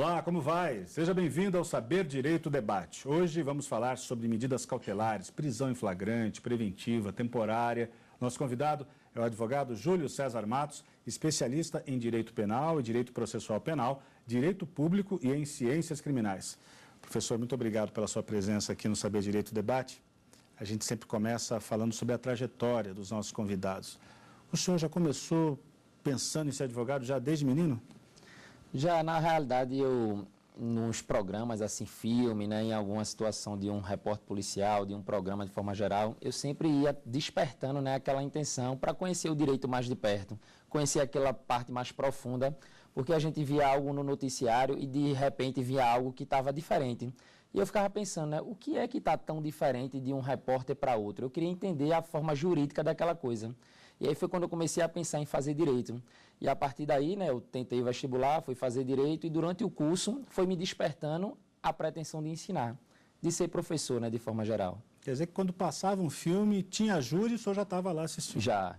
Olá, como vai? Seja bem-vindo ao Saber Direito Debate. Hoje vamos falar sobre medidas cautelares, prisão em flagrante, preventiva, temporária. Nosso convidado é o advogado Júlio César Matos, especialista em direito penal e direito processual penal, direito público e em ciências criminais. Professor, muito obrigado pela sua presença aqui no Saber Direito Debate. A gente sempre começa falando sobre a trajetória dos nossos convidados. O senhor já começou pensando em ser advogado já desde menino? Já, na realidade, nos programas, assim, filme, né, em alguma situação de um repórter policial, de um programa de forma geral, eu sempre ia despertando, né, aquela intenção para conhecer o direito mais de perto, conhecer aquela parte mais profunda, porque a gente via algo no noticiário e, de repente, via algo que estava diferente. E eu ficava pensando, né, o que é que está tão diferente de um repórter para outro? Eu queria entender a forma jurídica daquela coisa. E aí foi quando eu comecei a pensar em fazer direito. E a partir daí, né, eu tentei vestibular, fui fazer direito e durante o curso foi me despertando a pretensão de ensinar, de ser professor, né, de forma geral. Quer dizer que quando passava um filme, tinha júri e o senhor já estava lá assistindo? Já.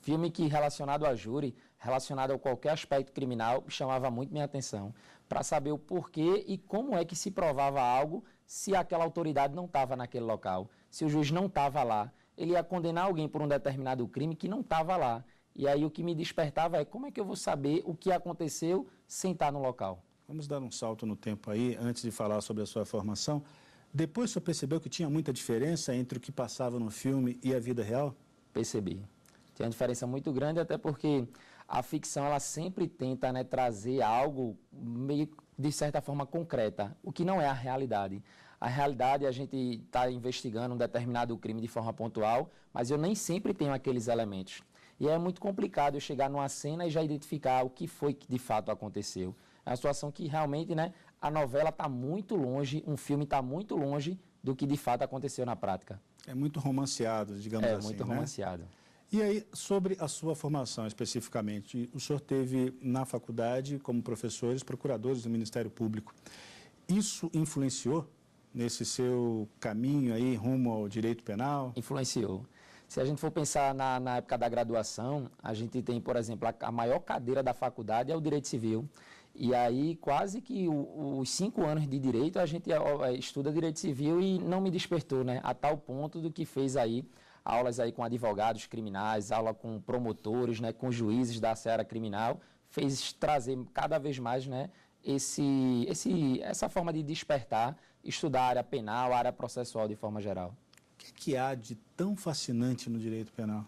Filme que relacionado a júri, relacionado a qualquer aspecto criminal, chamava muito minha atenção, para saber o porquê e como é que se provava algo se aquela autoridade não estava naquele local, se o juiz não estava lá. Ele ia condenar alguém por um determinado crime que não estava lá. E aí o que me despertava é como é que eu vou saber o que aconteceu sem estar no local. Vamos dar um salto no tempo aí, antes de falar sobre a sua formação. Depois o senhor percebeu que tinha muita diferença entre o que passava no filme e a vida real? Percebi. Tem uma diferença muito grande, até porque a ficção ela sempre tenta, né, trazer algo meio, de certa forma, concreta, o que não é a realidade. A realidade, a gente está investigando um determinado crime de forma pontual, mas eu nem sempre tenho aqueles elementos. E é muito complicado eu chegar numa cena e já identificar o que foi que de fato aconteceu. É uma situação que realmente, né, a novela está muito longe, um filme está muito longe do que de fato aconteceu na prática. É muito romanceado, digamos assim, É muito romanceado. E aí, sobre a sua formação especificamente, o senhor teve na faculdade como professores, procuradores do Ministério Público. Isso influenciou nesse seu caminho aí rumo ao direito penal? Influenciou. Se a gente for pensar na época da graduação, a gente tem, por exemplo, a maior cadeira da faculdade é o direito civil. E aí, quase que os 5 anos de direito, a gente estuda direito civil e não me despertou, né? A tal ponto do que fez aí aulas aí com advogados criminais, aula com promotores, né? Com juízes da seara criminal, fez trazer cada vez mais, né? Essa forma de despertar, estudar a área penal, a área processual de forma geral. O que há de tão fascinante no direito penal?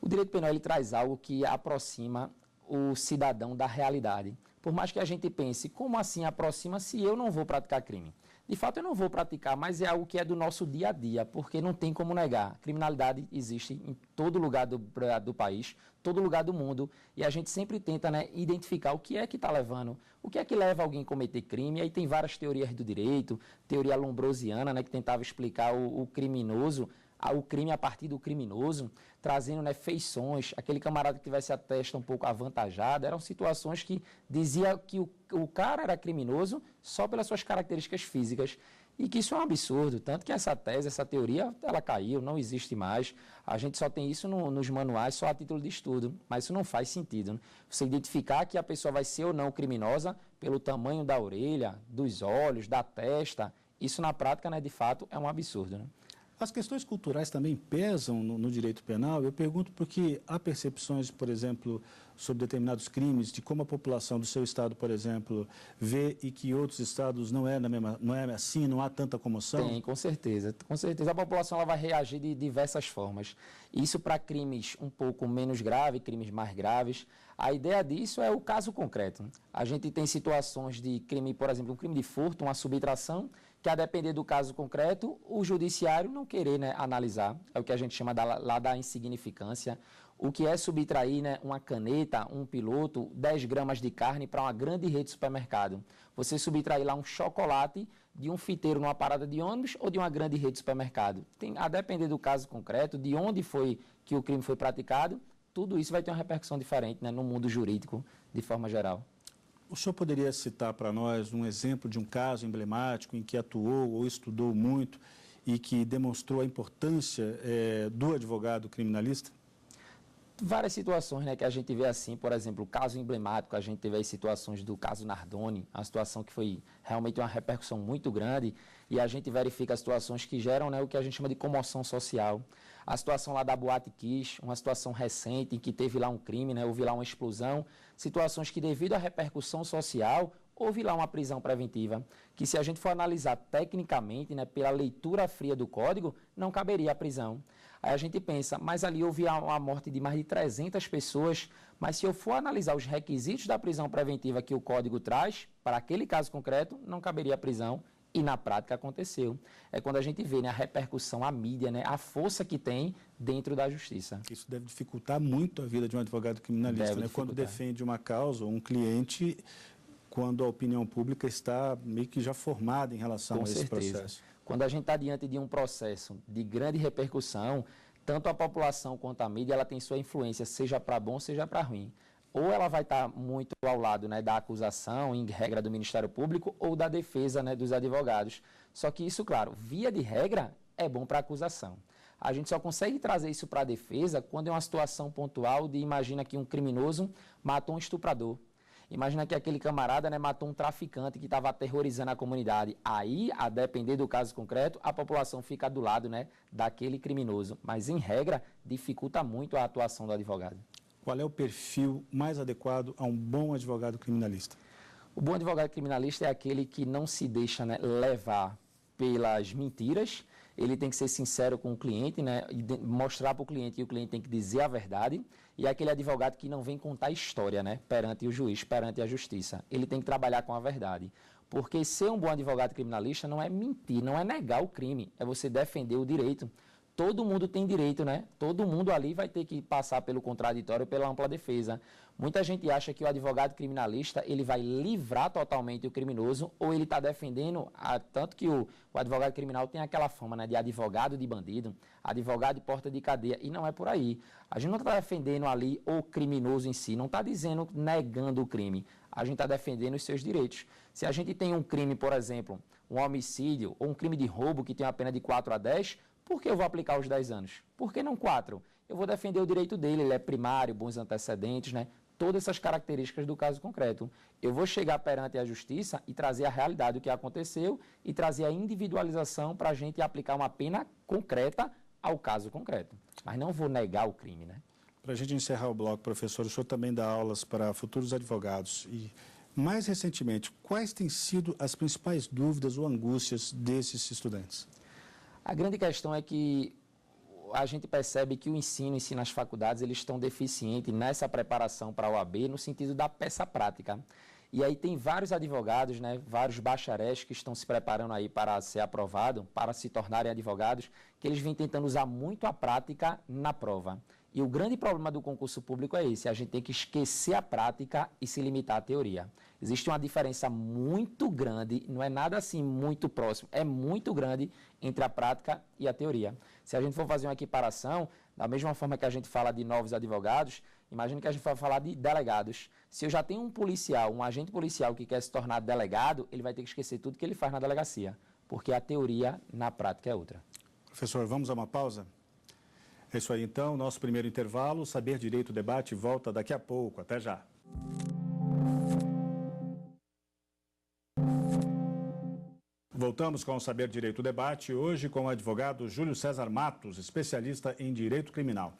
O direito penal ele traz algo que aproxima o cidadão da realidade. Por mais que a gente pense, como assim aproxima se eu não vou praticar crime? De fato, eu não vou praticar, mas é algo que é do nosso dia a dia, porque não tem como negar. Criminalidade existe em todo lugar do país, todo lugar do mundo, e a gente sempre tenta, né, identificar o que é que está levando, o que é que leva alguém a cometer crime. E aí tem várias teorias do direito, teoria lombrosiana, né, que tentava explicar o criminoso, o crime a partir do criminoso, trazendo, né, feições, aquele camarada que tivesse a testa um pouco avantajada. Eram situações que dizia que o cara era criminoso só pelas suas características físicas, e que isso é um absurdo, tanto que essa tese, essa teoria, ela caiu, não existe mais. A gente só tem isso nos manuais, só a título de estudo, mas isso não faz sentido, né? Você identificar que a pessoa vai ser ou não criminosa pelo tamanho da orelha, dos olhos, da testa, isso na prática, né, de fato, é um absurdo, né? As questões culturais também pesam no direito penal? Eu pergunto porque há percepções, por exemplo, sobre determinados crimes, de como a população do seu estado, por exemplo, vê e que outros estados não é assim, não há tanta comoção? Tem, com certeza. Com certeza a população ela vai reagir de diversas formas. Isso para crimes um pouco menos graves, crimes mais graves. A ideia disso é o caso concreto. A gente tem situações de crime, por exemplo, um crime de furto, uma subtração, que a depender do caso concreto, o judiciário não querer, né, analisar. É o que a gente chama lá da insignificância. O que é subtrair, né, uma caneta, um piloto, 10 gramas de carne para uma grande rede de supermercado. Você subtrair lá um chocolate de um fiteiro numa parada de ônibus ou de uma grande rede de supermercado. A depender do caso concreto, de onde foi que o crime foi praticado, tudo isso vai ter uma repercussão diferente, né, no mundo jurídico, de forma geral. O senhor poderia citar para nós um exemplo de um caso emblemático em que atuou ou estudou muito e que demonstrou a importância do advogado criminalista? várias situações, né, que a gente vê assim, por exemplo, o caso emblemático, a gente teve as situações do caso Nardoni, uma situação que foi realmente uma repercussão muito grande, e a gente verifica situações que geram, né, o que a gente chama de comoção social. A situação lá da Boate Kiss, uma situação recente em que teve lá um crime, né, houve lá uma explosão, situações que devido à repercussão social, houve lá uma prisão preventiva, que se a gente for analisar tecnicamente, né, pela leitura fria do código, não caberia a prisão. Aí a gente pensa, mas ali houve a morte de mais de 300 pessoas, mas se eu for analisar os requisitos da prisão preventiva que o código traz, para aquele caso concreto, não caberia a prisão, e na prática aconteceu. É quando a gente vê, né, a repercussão, a mídia, né, a força que tem dentro da justiça. Isso deve dificultar muito a vida de um advogado criminalista, né? Quando defende uma causa, um cliente, quando a opinião pública está meio que já formada em relação a esse processo. Quando a gente está diante de um processo de grande repercussão, tanto a população quanto a mídia, ela tem sua influência, seja para bom, seja para ruim. Ou ela vai estar muito ao lado, né, da acusação, em regra do Ministério Público, ou da defesa, né, dos advogados. Só que isso, claro, via de regra, é bom para a acusação. A gente só consegue trazer isso para a defesa quando é uma situação pontual de, imagina que um criminoso matou um estuprador. Imagina que aquele camarada, né, matou um traficante que estava aterrorizando a comunidade. Aí, a depender do caso concreto, a população fica do lado, né, daquele criminoso. Mas, em regra, dificulta muito a atuação do advogado. Qual é o perfil mais adequado a um bom advogado criminalista? O bom advogado criminalista é aquele que não se deixa, né, levar pelas mentiras. Ele tem que ser sincero com o cliente, né, e mostrar para o cliente que o cliente tem que dizer a verdade. E é aquele advogado que não vem contar história, né, perante o juiz, perante a justiça. Ele tem que trabalhar com a verdade. Porque ser um bom advogado criminalista não é mentir, não é negar o crime, é você defender o direito. Todo mundo tem direito, né? Todo mundo ali vai ter que passar pelo contraditório, pela ampla defesa. Muita gente acha que o advogado criminalista, ele vai livrar totalmente o criminoso, ou ele está defendendo, tanto que o advogado criminal tem aquela fama, né, de advogado de bandido, advogado de porta de cadeia, e não é por aí. A gente não está defendendo ali o criminoso em si, não está dizendo, negando o crime. A gente está defendendo os seus direitos. Se a gente tem um crime, por exemplo, um homicídio, ou um crime de roubo que tem uma pena de 4 a 10, por que eu vou aplicar os 10 anos? Por que não 4? Eu vou defender o direito dele, ele é primário, bons antecedentes, né? Todas essas características do caso concreto. Eu vou chegar perante a justiça e trazer a realidade do que aconteceu e trazer a individualização para a gente aplicar uma pena concreta ao caso concreto. Mas não vou negar o crime, né? Para a gente encerrar o bloco, professor, o senhor também dá aulas para futuros advogados e, mais recentemente, quais têm sido as principais dúvidas ou angústias desses estudantes? A grande questão é que a gente percebe que o ensino nas faculdades, eles estão deficientes nessa preparação para a OAB, no sentido da peça prática. E aí tem vários advogados, né, vários bacharéis que estão se preparando aí para ser aprovado, para se tornarem advogados, que eles vêm tentando usar muito a prática na prova. E o grande problema do concurso público é esse, a gente tem que esquecer a prática e se limitar à teoria. Existe uma diferença muito grande, não é nada assim muito próximo, é muito grande entre a prática e a teoria. Se a gente for fazer uma equiparação, da mesma forma que a gente fala de novos advogados, imagine que a gente vai falar de delegados. Se eu já tenho um policial, um agente policial que quer se tornar delegado, ele vai ter que esquecer tudo que ele faz na delegacia, porque a teoria na prática é outra. Professor, vamos a uma pausa? É isso aí, então, nosso primeiro intervalo, Saber Direito Debate volta daqui a pouco. Até já. Voltamos com o Saber Direito Debate, hoje com o advogado Júlio César Matos, especialista em Direito Criminal.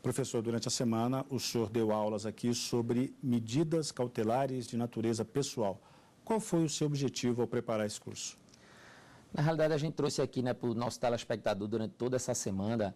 Professor, durante a semana o senhor deu aulas aqui sobre medidas cautelares de natureza pessoal. Qual foi o seu objetivo ao preparar esse curso? Na realidade, a gente trouxe aqui, né, para o nosso telespectador durante toda essa semana,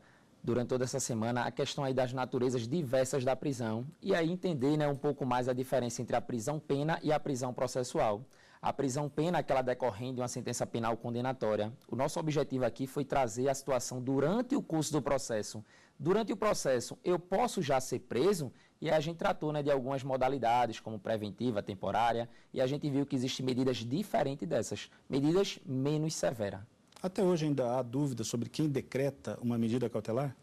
a questão aí das naturezas diversas da prisão e aí entender, né, um pouco mais a diferença entre a prisão-pena e a prisão processual. A prisão-pena é aquela decorrente de uma sentença penal condenatória. O nosso objetivo aqui foi trazer a situação durante o curso do processo. Durante o processo, eu posso já ser preso e a gente tratou, né, de algumas modalidades, como preventiva, temporária, e a gente viu que existem medidas diferentes dessas, medidas menos severas. Até hoje ainda há dúvida sobre quem decreta uma medida cautelar?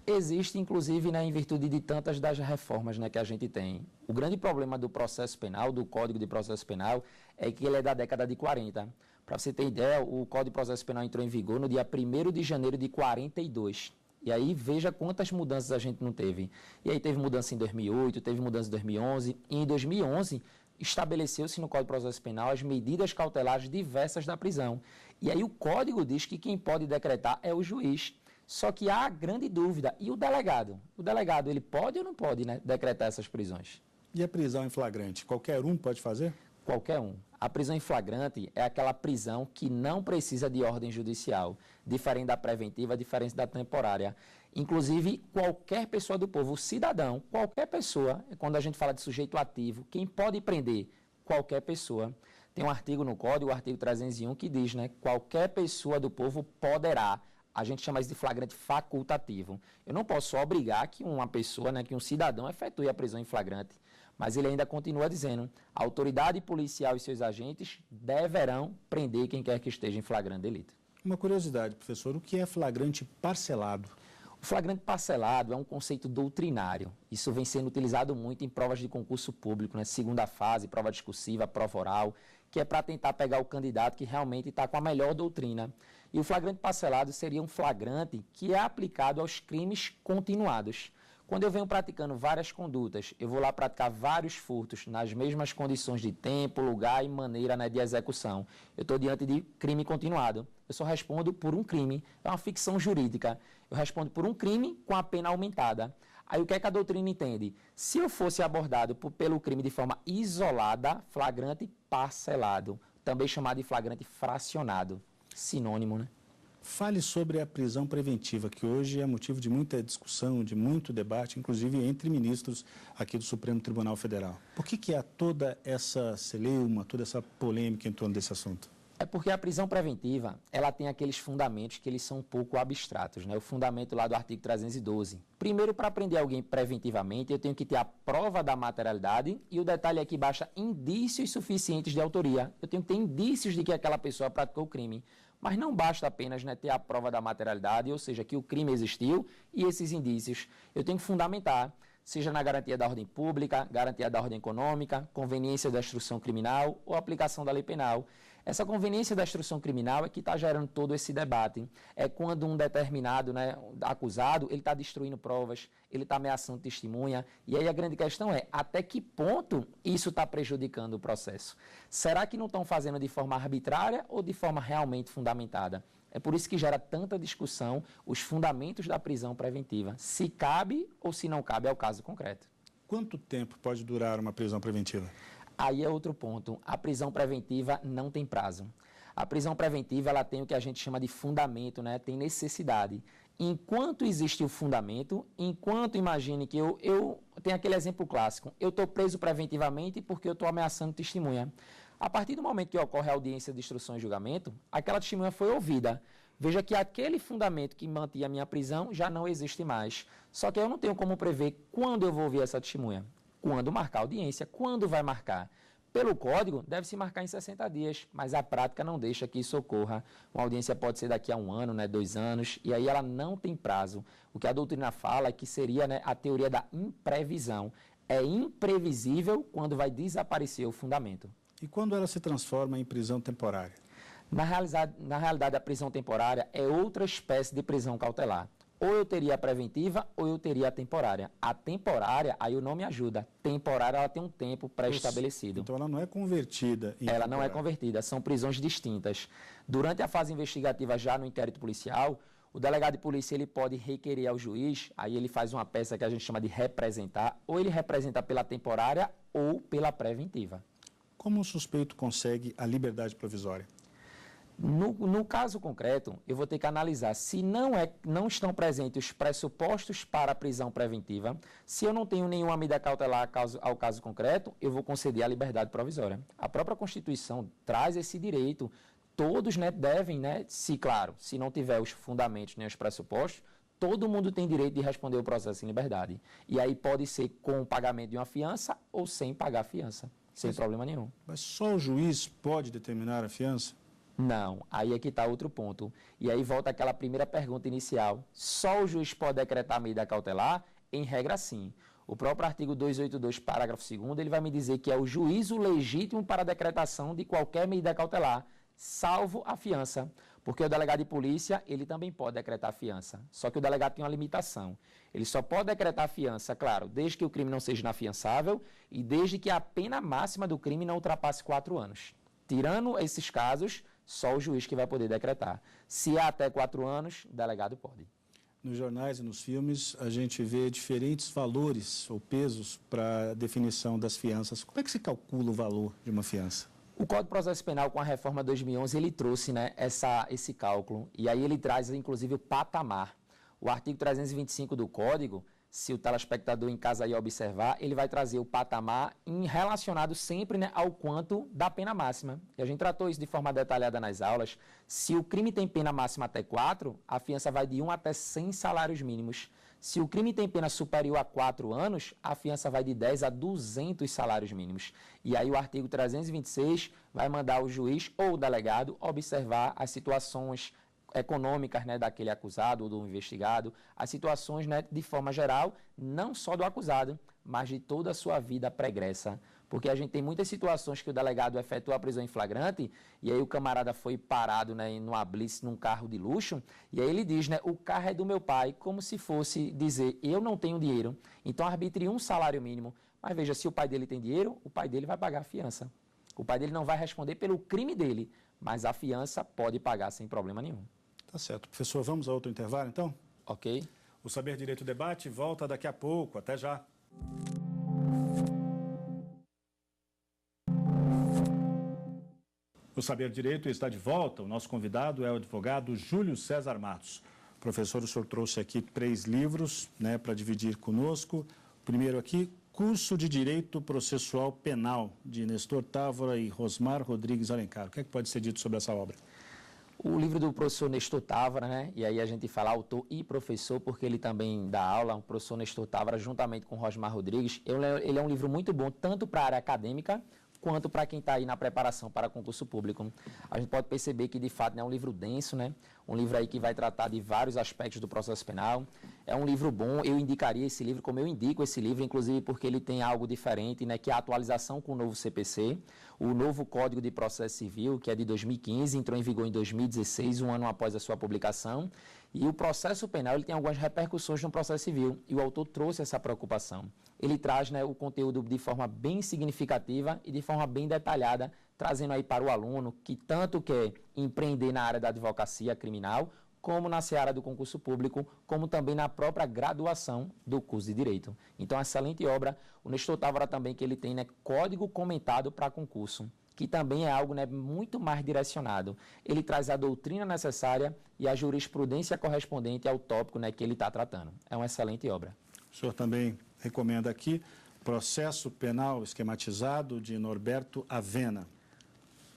Existe, inclusive, né, em virtude de tantas das reformas, né, que a gente tem. O grande problema do processo penal, do Código de Processo Penal, é que ele é da década de 40. Para você ter ideia, o Código de Processo Penal entrou em vigor no dia 1º de janeiro de 42. E aí veja quantas mudanças a gente não teve. E aí teve mudança em 2008, teve mudança em 2011, e em 2011 estabeleceu-se no Código de Processo Penal as medidas cautelares diversas da prisão. E aí o Código diz que quem pode decretar é o juiz. Só que há grande dúvida. E o delegado? O delegado, ele pode ou não pode, né, decretar essas prisões? E a prisão em flagrante? Qualquer um pode fazer? Qualquer um. A prisão em flagrante é aquela prisão que não precisa de ordem judicial, diferente da preventiva, diferente da temporária. Inclusive, qualquer pessoa do povo, o cidadão, qualquer pessoa, quando a gente fala de sujeito ativo, quem pode prender? Qualquer pessoa. Tem um artigo no Código, o artigo 301, que diz, né, qualquer pessoa do povo poderá. A gente chama isso de flagrante facultativo. Eu não posso obrigar que uma pessoa, né, que um cidadão efetue a prisão em flagrante. Mas ele ainda continua dizendo, a autoridade policial e seus agentes deverão prender quem quer que esteja em flagrante delito. Uma curiosidade, professor, o que é flagrante parcelado? O flagrante parcelado é um conceito doutrinário. Isso vem sendo utilizado muito em provas de concurso público, né? Segunda fase, prova discursiva, prova oral, que é para tentar pegar o candidato que realmente está com a melhor doutrina. E o flagrante parcelado seria um flagrante que é aplicado aos crimes continuados. Quando eu venho praticando várias condutas, eu vou lá praticar vários furtos nas mesmas condições de tempo, lugar e maneira, né, de execução. Eu estou diante de crime continuado. Eu só respondo por um crime. É uma ficção jurídica. Eu respondo por um crime com a pena aumentada. Aí o que é que a doutrina entende? Se eu fosse abordado pelo crime de forma isolada, flagrante parcelado, também chamado de flagrante fracionado. Sinônimo, né? Fale sobre a prisão preventiva, que hoje é motivo de muita discussão, de muito debate, inclusive entre ministros aqui do Supremo Tribunal Federal. Por que há toda essa celeuma, toda essa polêmica em torno desse assunto? É porque a prisão preventiva, ela tem aqueles fundamentos que eles são um pouco abstratos, né? O fundamento lá do artigo 312. Primeiro, para prender alguém preventivamente, eu tenho que ter a prova da materialidade e o detalhe é que basta indícios suficientes de autoria. Eu tenho que ter indícios de que aquela pessoa praticou o crime. Mas não basta apenas, né, ter a prova da materialidade, ou seja, que o crime existiu e esses indícios. Eu tenho que fundamentar, seja na garantia da ordem pública, garantia da ordem econômica, conveniência da instrução criminal ou aplicação da lei penal. Essa conveniência da instrução criminal é que está gerando todo esse debate. É quando um determinado, né, acusado, ele está destruindo provas, ele está ameaçando testemunha. E aí a grande questão é, até que ponto isso está prejudicando o processo? Será que não estão fazendo de forma arbitrária ou de forma realmente fundamentada? É por isso que gera tanta discussão os fundamentos da prisão preventiva. Se cabe ou se não cabe ao caso concreto. Quanto tempo pode durar uma prisão preventiva? Aí é outro ponto. A prisão preventiva não tem prazo. A prisão preventiva ela tem o que a gente chama de fundamento, né? Tem necessidade. Enquanto existe o fundamento, enquanto imagine que eu tenho aquele exemplo clássico, eu estou preso preventivamente porque eu estou ameaçando testemunha. A partir do momento que ocorre a audiência de instrução e julgamento, aquela testemunha foi ouvida. Veja que aquele fundamento que mantinha a minha prisão já não existe mais. Só que eu não tenho como prever quando eu vou ouvir essa testemunha. Quando marcar a audiência, quando vai marcar. Pelo código, deve-se marcar em 60 dias, mas a prática não deixa que isso ocorra. Uma audiência pode ser daqui a 1 ano, né, 2 anos, e aí ela não tem prazo. O que a doutrina fala é que seria, né, a teoria da imprevisão. É imprevisível quando vai desaparecer o fundamento. E quando ela se transforma em prisão temporária? Na realidade, a prisão temporária é outra espécie de prisão cautelar. Ou eu teria a preventiva ou eu teria a temporária. A temporária, aí o nome ajuda. Temporária, ela tem um tempo pré-estabelecido. Então ela não é convertida em Ela não é convertida, são prisões distintas. Durante a fase investigativa, já no inquérito policial, o delegado de polícia ele pode requerer ao juiz, aí ele faz uma peça que a gente chama de representar, ou ele representa pela temporária ou pela preventiva. Como um suspeito consegue a liberdade provisória? No caso concreto, eu vou ter que analisar se não estão presentes os pressupostos para a prisão preventiva. Se eu não tenho nenhuma medida cautelar ao caso concreto, eu vou conceder a liberdade provisória. A própria Constituição traz esse direito. Todos, né, devem, né, se não tiver os fundamentos nem os pressupostos, todo mundo tem direito de responder o processo em liberdade. E aí pode ser com o pagamento de uma fiança ou sem pagar fiança, sem problema nenhum. Mas só o juiz pode determinar a fiança? Não, aí é que está outro ponto. E aí volta aquela primeira pergunta inicial. Só o juiz pode decretar a medida cautelar? Em regra, sim. O próprio artigo 282, parágrafo 2º, ele vai me dizer que é o juízo legítimo para a decretação de qualquer medida cautelar, salvo a fiança. Porque o delegado de polícia, ele também pode decretar fiança. Só que o delegado tem uma limitação. Ele só pode decretar fiança, claro, desde que o crime não seja inafiançável e desde que a pena máxima do crime não ultrapasse 4 anos. Tirando esses casos, só o juiz que vai poder decretar. Se é até 4 anos, o delegado pode. Nos jornais e nos filmes, a gente vê diferentes valores ou pesos para a definição das fianças. Como é que se calcula o valor de uma fiança? O Código de Processo Penal, com a reforma 2011, ele trouxe, né, esse cálculo. E aí ele traz, inclusive, o patamar. O artigo 325 do Código, se o telespectador em casa aí observar, ele vai trazer o patamar relacionado sempre, né, ao quanto da pena máxima. E a gente tratou isso de forma detalhada nas aulas. Se o crime tem pena máxima até 4, a fiança vai de 1 até 100 salários mínimos. Se o crime tem pena superior a 4 anos, a fiança vai de 10 a 200 salários mínimos. E aí o artigo 326 vai mandar o juiz ou o delegado observar as situações econômicas, né, daquele acusado ou do investigado, as situações, né, de forma geral, não só do acusado, mas de toda a sua vida pregressa. Porque a gente tem muitas situações que o delegado efetua a prisão em flagrante e aí o camarada foi parado, né, numa blitz, num carro de luxo, e aí ele diz, né, o carro é do meu pai, como se fosse dizer, eu não tenho dinheiro, então arbitre um salário mínimo. Mas veja, se o pai dele tem dinheiro, o pai dele vai pagar a fiança. O pai dele não vai responder pelo crime dele, mas a fiança pode pagar sem problema nenhum. Tá certo. Professor, vamos a outro intervalo, então? Ok. O Saber Direito Debate volta daqui a pouco. Até já. O Saber Direito está de volta. O nosso convidado é o advogado Júlio César Matos. Professor, o senhor trouxe aqui 3 livros, né, para dividir conosco. O primeiro aqui, Curso de Direito Processual Penal, de Nestor Távora e Rosmar Rodrigues Alencar. O que é que pode ser dito sobre essa obra? O livro do professor Nestor Távora, né? E aí a gente fala autor e professor, porque ele também dá aula, o professor Nestor Távora, juntamente com Rosmar Rodrigues. Ele é um livro muito bom, tanto para a área acadêmica, quanto para quem está aí na preparação para concurso público. A gente pode perceber que, de fato, é um livro denso, né? Um livro aí que vai tratar de vários aspectos do processo penal. É um livro bom, eu indicaria esse livro, como eu indico esse livro, inclusive porque ele tem algo diferente, né? Que é a atualização com o novo CPC, o novo Código de Processo Civil, que é de 2015, entrou em vigor em 2016, um ano após a sua publicação. E o processo penal ele tem algumas repercussões no processo civil, e o autor trouxe essa preocupação. Ele traz, né, o conteúdo de forma bem significativa e de forma bem detalhada, trazendo aí para o aluno que tanto quer empreender na área da advocacia criminal, como na seara do concurso público, como também na própria graduação do curso de Direito. Então, excelente obra. O Nestor Távora também, que ele tem, né, código comentado para concurso, que também é algo, né, muito mais direcionado. Ele traz a doutrina necessária e a jurisprudência correspondente ao tópico, né, que ele está tratando. É uma excelente obra. O senhor também recomenda aqui Processo Penal Esquematizado, de Norberto Avena.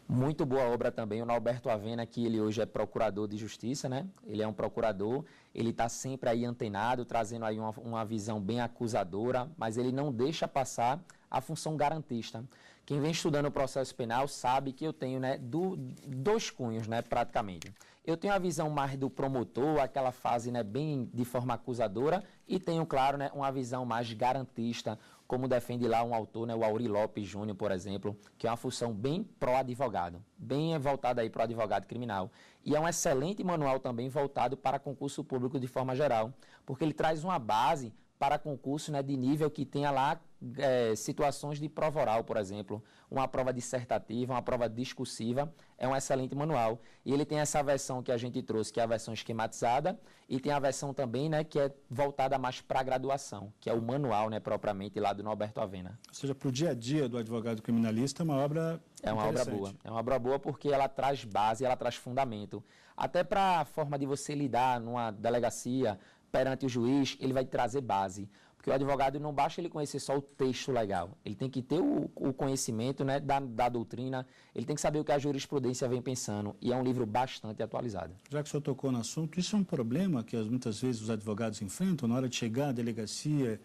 Muito boa obra também, o Norberto Avena, que ele hoje é procurador de justiça, né? Ele é um procurador, ele está sempre aí antenado, trazendo aí uma visão bem acusadora, mas ele não deixa passar a função garantista. Quem vem estudando o processo penal sabe que eu tenho, né, dois cunhos, né, praticamente. Eu tenho a visão mais do promotor, aquela fase, né, bem de forma acusadora, e tenho, claro, né, uma visão mais garantista, como defende lá um autor, né, o Auri Lopes Júnior, por exemplo, que é uma função bem pró-advogado, bem voltada aí para o advogado criminal. E é um excelente manual também voltado para concurso público de forma geral, porque ele traz uma base para concurso, né, de nível que tenha lá situações de prova oral, por exemplo, uma prova dissertativa, uma prova discursiva, é um excelente manual. E ele tem essa versão que a gente trouxe, que é a versão esquematizada, e tem a versão também, né, que é voltada mais para a graduação, que é o manual, né, propriamente lá do Norberto Avena. Ou seja, para o dia a dia do advogado criminalista, é uma obra boa. É uma obra boa porque ela traz base, ela traz fundamento. Até para a forma de você lidar numa delegacia, perante o juiz, ele vai trazer base. Porque o advogado não basta ele conhecer só o texto legal. Ele tem que ter o conhecimento, né, da doutrina, ele tem que saber o que a jurisprudência vem pensando. E é um livro bastante atualizado. Já que o senhor tocou no assunto, isso é um problema que muitas vezes os advogados enfrentam na hora de chegar à delegacia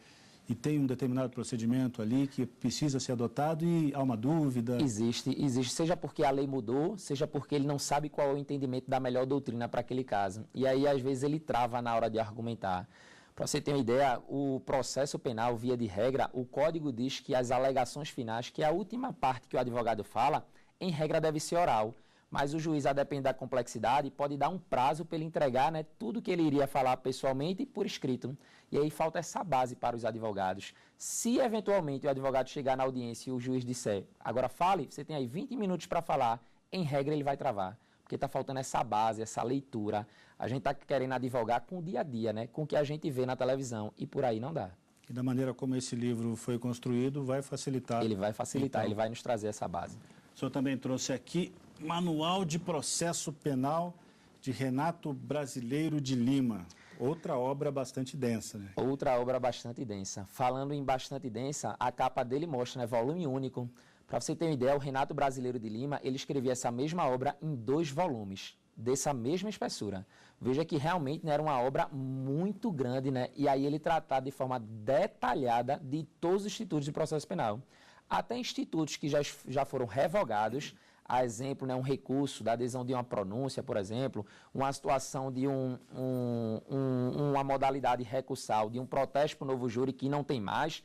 e tem um determinado procedimento ali que precisa ser adotado e há uma dúvida? Existe, seja porque a lei mudou, seja porque ele não sabe qual é o entendimento da melhor doutrina para aquele caso. E aí, às vezes, ele trava na hora de argumentar. Para você ter uma ideia, o processo penal, via de regra, o código diz que as alegações finais, que é a última parte que o advogado fala, em regra deve ser oral. mas o juiz, a depender da complexidade, pode dar um prazo para ele entregar, né, tudo que ele iria falar pessoalmente por escrito. E aí falta essa base para os advogados. Se eventualmente o advogado chegar na audiência e o juiz disser, agora fale, você tem aí 20 minutos para falar, em regra ele vai travar. Porque está faltando essa base, essa leitura. A gente está querendo advogar com o dia a dia, né, com o que a gente vê na televisão, e por aí não dá. E da maneira como esse livro foi construído, vai facilitar. Ele vai facilitar, então, ele vai nos trazer essa base. O senhor também trouxe aqui Manual de Processo Penal de Renato Brasileiro de Lima. Outra obra bastante densa, né? Outra obra bastante densa. Falando em bastante densa, a capa dele mostra, né, volume único. Para você ter uma ideia, o Renato Brasileiro de Lima, ele escrevia essa mesma obra em 2 volumes, dessa mesma espessura. Veja que realmente, né, era uma obra muito grande, né? E aí ele tratava de forma detalhada de todos os institutos de processo penal. Até institutos que já foram revogados, a exemplo, né, um recurso da adesão de uma pronúncia, por exemplo, uma situação de uma modalidade recursal, de um protesto para o novo júri que não tem mais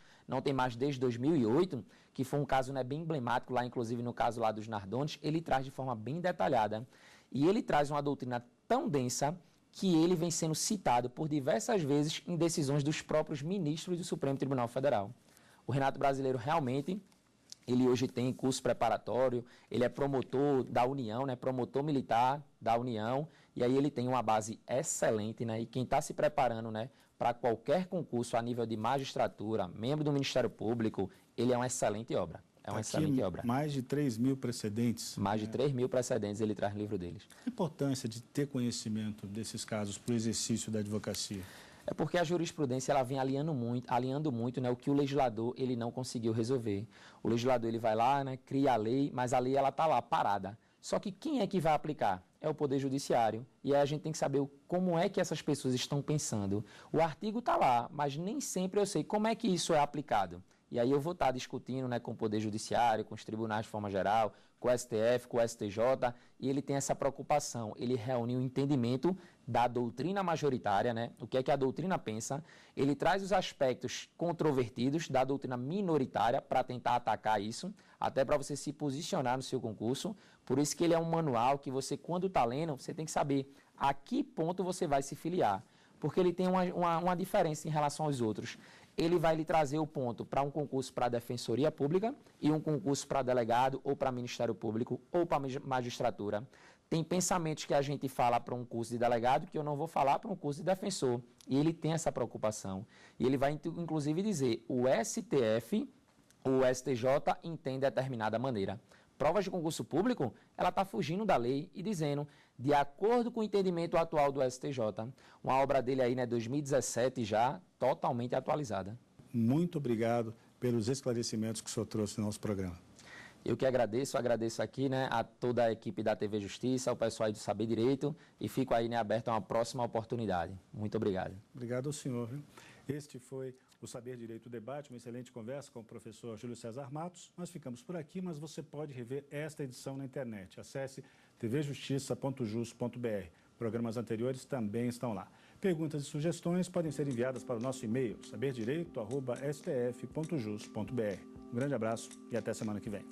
desde 2008, que foi um caso, né, bem emblemático lá, inclusive no caso lá dos Nardones, ele traz de forma bem detalhada. E ele traz uma doutrina tão densa que ele vem sendo citado por diversas vezes em decisões dos próprios ministros do Supremo Tribunal Federal. O Renato Brasileiro realmente, ele hoje tem curso preparatório, ele é promotor da União, né, promotor militar da União, e aí ele tem uma base excelente, né, e quem está se preparando, né, para qualquer concurso a nível de magistratura, membro do Ministério Público, ele é uma excelente obra. É uma excelente obra. Mais de 3.000 precedentes. Mais de 3.000 precedentes ele traz no livro deles. A importância de ter conhecimento desses casos para o exercício da advocacia? É porque a jurisprudência ela vem alinhando muito, né, o que o legislador ele não conseguiu resolver. O legislador ele vai lá, né, cria a lei, mas a lei ela está lá parada. Só que quem é que vai aplicar? É o Poder Judiciário. E aí a gente tem que saber como é que essas pessoas estão pensando. O artigo está lá, mas nem sempre eu sei como é que isso é aplicado. E aí eu vou estar discutindo, né, com o Poder Judiciário, com os tribunais de forma geral, com o STF, com o STJ, e ele tem essa preocupação. Ele reúne o entendimento da doutrina majoritária, né, o que é que a doutrina pensa, ele traz os aspectos controvertidos da doutrina minoritária para tentar atacar isso, até para você se posicionar no seu concurso. Por isso que ele é um manual que você, quando está lendo, você tem que saber a que ponto você vai se filiar, porque ele tem uma diferença em relação aos outros. Ele vai lhe trazer o ponto para um concurso para a Defensoria Pública e um concurso para delegado ou para Ministério Público ou para magistratura. Tem pensamentos que a gente fala para um curso de delegado que eu não vou falar para um curso de defensor. E ele tem essa preocupação. E ele vai, inclusive, dizer o STF, o STJ entende de determinada maneira. Provas de concurso público, ela está fugindo da lei e dizendo, de acordo com o entendimento atual do STJ, uma obra dele aí, né, 2017 já, totalmente atualizada. Muito obrigado pelos esclarecimentos que o senhor trouxe no nosso programa. Eu que agradeço aqui, né, a toda a equipe da TV Justiça, ao pessoal aí do Saber Direito, e fico aí, né, aberto a uma próxima oportunidade. Muito obrigado. Obrigado ao senhor. Viu? Este foi o Saber Direito Debate, uma excelente conversa com o professor Júlio César Matos. Nós ficamos por aqui, mas você pode rever esta edição na internet. Acesse tvjustiça.jus.br. Programas anteriores também estão lá. Perguntas e sugestões podem ser enviadas para o nosso e-mail, saberdireito@stf.jus.br. Um grande abraço e até semana que vem.